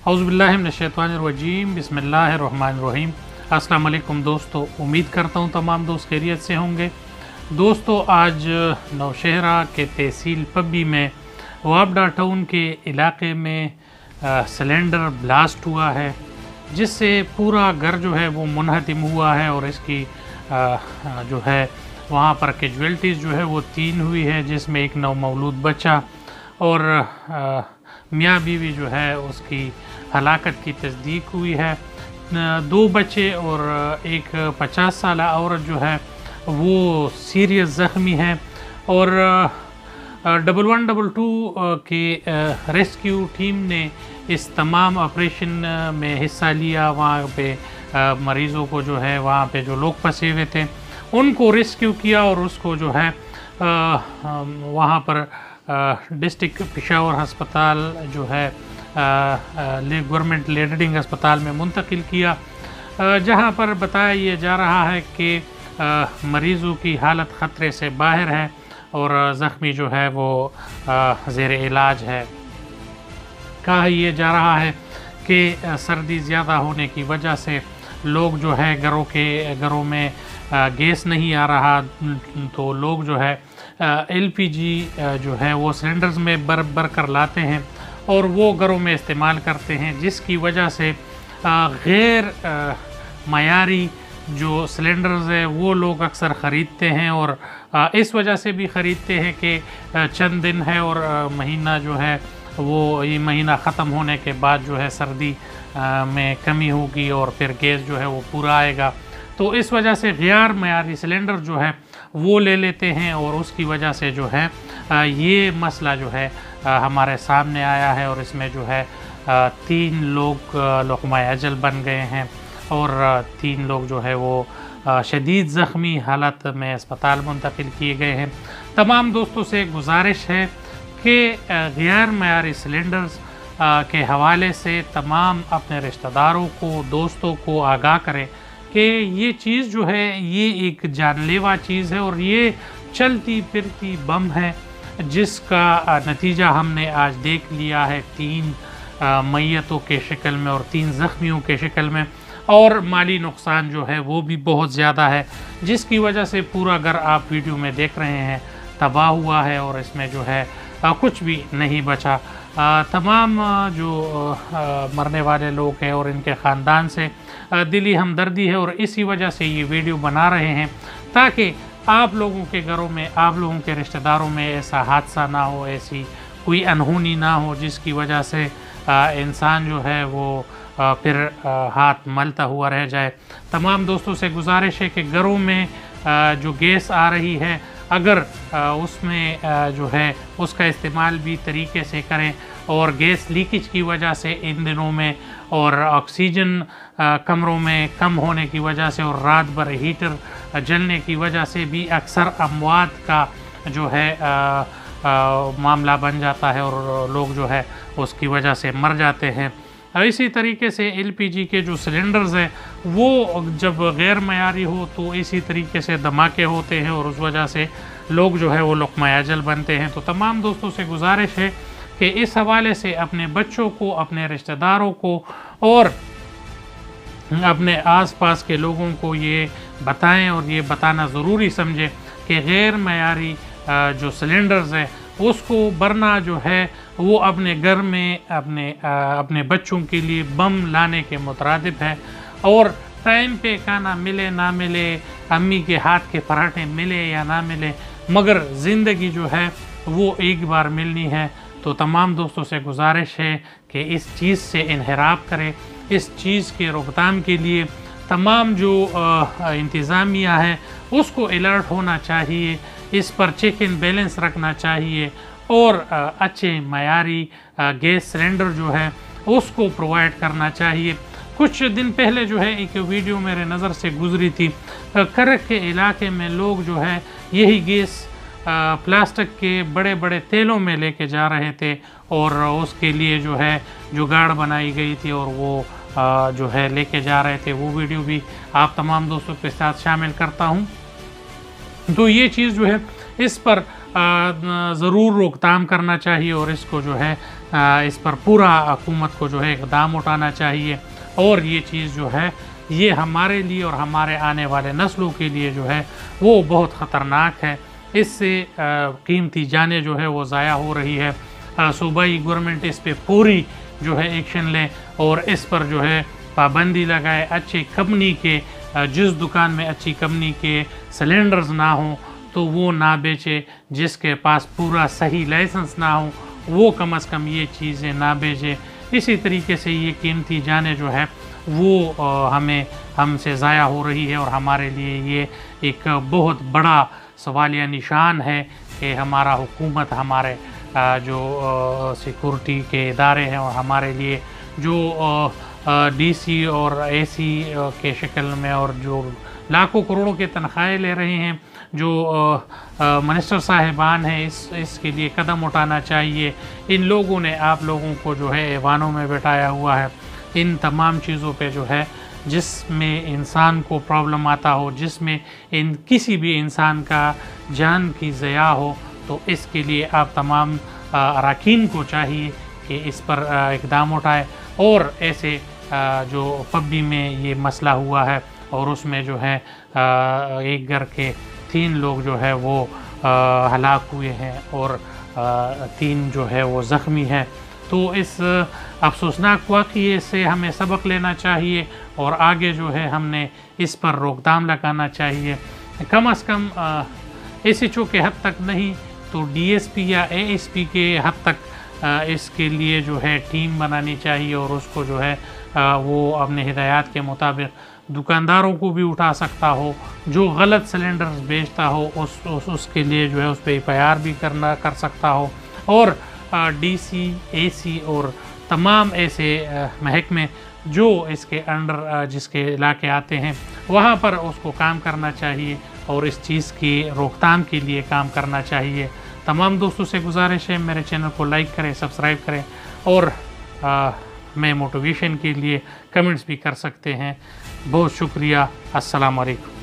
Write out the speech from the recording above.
औज़ुबिल्लाहि मिनश्शैतानिर्रजीम बिस्मिल्लाहिर्रहमानिर्रहीम। अस्सलाम वालेकुम दोस्तों, उम्मीद करता हूँ तमाम दोस्त खैरियत से होंगे। दोस्तों, आज नौशहरा के तहसील पब्बी में वाबडा टाउन के इलाके में सिलेंडर ब्लास्ट हुआ है, जिससे पूरा घर जो है वो मुनहतिम हुआ है और इसकी जो है वहाँ पर कैजुअल्टीज़ जो है वो 3 हुई है, जिसमें एक नवमौलूद बच्चा और मियाँ बीवी जो है उसकी हलाकत की तस्दीक हुई है। 2 बच्चे और एक 50 साल औरत जो है वो सीरियस ज़ख्मी है और 1122 की रेस्क्यू टीम ने इस तमाम ऑपरेशन में हिस्सा लिया। वहाँ पे मरीज़ों को जो है वहाँ पे जो लोग फंसे हुए थे उनको रेस्क्यू किया और उसको जो है वहाँ पर डिस्ट्रिक्ट पेशावर हस्पताल जो है गवर्नमेंट लीडिंग अस्पताल में मुंतकिल किया, जहाँ पर बताया ये जा रहा है कि मरीज़ों की हालत ख़तरे से बाहर है और ज़ख्मी जो है वो ज़ेर इलाज है। कहा यह जा रहा है कि सर्दी ज़्यादा होने की वजह से लोग जो है घरों में गैस नहीं आ रहा, तो लोग जो है एलपीजी जो है वो सिलेंडर्स में भर कर लाते हैं और वो घरों में इस्तेमाल करते हैं, जिसकी वजह से गैर मयारी जो सिलेंडर्स है वो लोग अक्सर ख़रीदते हैं और इस वजह से भी ख़रीदते हैं कि चंद दिन है और महीना जो है वो ये महीना ख़त्म होने के बाद जो है सर्दी में कमी होगी और फिर गैस जो है वो पूरा आएगा, तो इस वजह से गैर मयारी सिलेंडर जो है वो ले लेते हैं और उसकी वजह से जो है ये मसला जो है हमारे सामने आया है और इसमें जो है 3 लोग लुक़मा अजल बन गए हैं और 3 लोग जो है वो शदीद ज़ख्मी हालत में अस्पताल मुंतकिल किए गए हैं। तमाम दोस्तों से गुजारिश है कि गैर मयारी सिलेंडर्स के हवाले से तमाम अपने रिश्तेदारों को, दोस्तों को आगाह करें कि ये चीज़ जो है ये एक जानलेवा चीज़ है और ये चलती फिरती बम है, जिसका नतीजा हमने आज देख लिया है 3 मैयतों के शक्ल में और 3 ज़ख्मियों के शक्ल में, और माली नुकसान जो है वो भी बहुत ज़्यादा है, जिसकी वजह से पूरा घर आप वीडियो में देख रहे हैं तबाह हुआ है और इसमें जो है कुछ भी नहीं बचा। तमाम जो मरने वाले लोग हैं और इनके ख़ानदान से दिली हमदर्दी है और इसी वजह से ये वीडियो बना रहे हैं ताकि आप लोगों के घरों में, आप लोगों के रिश्तेदारों में ऐसा हादसा ना हो, ऐसी कोई अनहोनी ना हो जिसकी वजह से इंसान जो है वो फिर हाथ मलता हुआ रह जाए। तमाम दोस्तों से गुजारिश है कि घरों में जो गैस आ रही है अगर उसमें जो है उसका इस्तेमाल भी तरीके से करें और गैस लीकेज की वजह से इन दिनों में और ऑक्सीजन कमरों में कम होने की वजह से और रात भर हीटर जलने की वजह से भी अक्सर अमवात का जो है मामला बन जाता है और लोग जो है उसकी वजह से मर जाते हैं। इसी तरीके से एलपीजी के जो सिलेंडर्स हैं वो जब गैर मयारी हो तो इसी तरीके से धमाके होते हैं और उस वजह से लोग जो है वो लुक़मा अजल बनते हैं। तो तमाम दोस्तों से गुजारिश है कि इस हवाले से अपने बच्चों को, अपने रिश्तेदारों को और अपने आसपास के लोगों को ये बताएं और ये बताना ज़रूरी समझें कि गैर मयारी जो सिलेंडर्स हैं उसको भरना जो है वो अपने घर में अपने बच्चों के लिए बम लाने के मुतरादिफ है और टाइम पे खाना मिले ना मिले, अम्मी के हाथ के पराठे मिले या ना मिले, मगर ज़िंदगी जो है वो एक बार मिलनी है। तो तमाम दोस्तों से गुजारिश है कि इस चीज़ से इन्हिराफ करें। इस चीज़ के रोकथाम के लिए तमाम जो इंतज़ामिया है उसको अलर्ट होना चाहिए, इस पर चेक एंड बैलेंस रखना चाहिए और अच्छे मयारी गैस सिलेंडर जो है उसको प्रोवाइड करना चाहिए। कुछ दिन पहले जो है एक वीडियो मेरे नज़र से गुजरी थी, करक के इलाके में लोग जो है यही गैस प्लास्टिक के बड़े बड़े तेलों में लेके जा रहे थे और उसके लिए जो है जुगाड़ बनाई गई थी और वो जो है लेके जा रहे थे। वो वीडियो भी आप तमाम दोस्तों के साथ शामिल करता हूँ। तो ये चीज़ जो है इस पर ضرور روکتھام کرنا چاہیے اور اس کو جو ہے اس پر پورا حکومت کو جو ہے اقدام اٹھانا چاہیے، اور یہ چیز جو ہے یہ ہمارے لیے اور ہمارے آنے والے نسلوں کے لیے جو ہے وہ بہت خطرناک ہے۔ اس سے قیمتی جانیں جو ہے وہ ضائع ہو رہی ہے۔ صوبائی گورنمنٹ اس پہ پوری جو ہے ایکشن لے اور اس پر جو ہے پابندی لگائے، اچھی کمپنی کے جس دکان میں اچھی کمپنی کے سلنڈرز نہ ہوں تو وہ نہ بیچے، جس کے پاس پورا صحیح لائسنس نہ ہو وہ کم از کم یہ چیزیں نہ بیچے۔ اسی طریقے سے یہ قیمتی جانیں جو ہے وہ ہم سے ضائع ہو رہی ہے، اور ہمارے لیے یہ ایک بہت بڑا سوالیہ نشان ہے کہ ہمارا حکومت، ہمارے جو سیکورٹی کے ادارے ہیں اور ہمارے لیے جو ڈی سی اور اے سی کے شکل میں اور جو لاکھوں کروڑوں کے تنخواہیں لے رہے ہیں، جو منسٹر صاحبان ہیں، اس کے لیے قدم اٹھانا چاہیے۔ ان لوگوں نے آپ لوگوں کو جو ہے ایوانوں میں بٹھایا ہوا ہے، ان تمام چیزوں پہ جو ہے جس میں انسان کو پرابلم آتا ہو، جس میں کسی بھی انسان کا جان کی ضیاع ہو، تو اس کے لیے آپ تمام اراکین کو چاہیے کہ اس پر اقدام اٹھائے، اور ایسے جو پبی میں یہ مسئلہ ہوا ہے اور اس میں جو ہے ایک گھر کے 3 لوگ جو ہے وہ ہلاک ہوئے ہیں اور 3 جو ہے وہ زخمی ہیں، تو اس افسوسناک واقعے سے ہمیں سبق لینا چاہیے اور آگے جو ہے ہم نے اس پر روک تھام لگانا چاہیے۔ کم از کم ایس ایچ او کے حد تک نہیں تو ڈی ایس پی یا اے ایس پی کے حد تک اس کے لیے جو ہے ٹیم بنانی چاہیے، اور اس کو جو ہے وہ اپنے ہدایات کے مطابق دکانداروں کو بھی اٹھا سکتا ہو، جو غلط سلنڈرز بیچتا ہو اس کے لیے جو ہے اس پہ ایف آئی آر بھی کر سکتا ہو، اور ڈی سی، اے سی اور تمام ایسے محکمے جو اس کے انڈر جس کے علاقے آتے ہیں وہاں پر اس کو کام کرنا چاہیے اور اس چیز کی روک تھام کے لیے کام کرنا چاہیے۔ تمام دوستوں سے گزارش ہے میرے چینل کو لائک کریں، سبسکرائب کریں، اور میں موٹیویشن کے لیے کمنٹس بھی کر سکتے ہیں۔ بہت شکریہ، السلام علیکم۔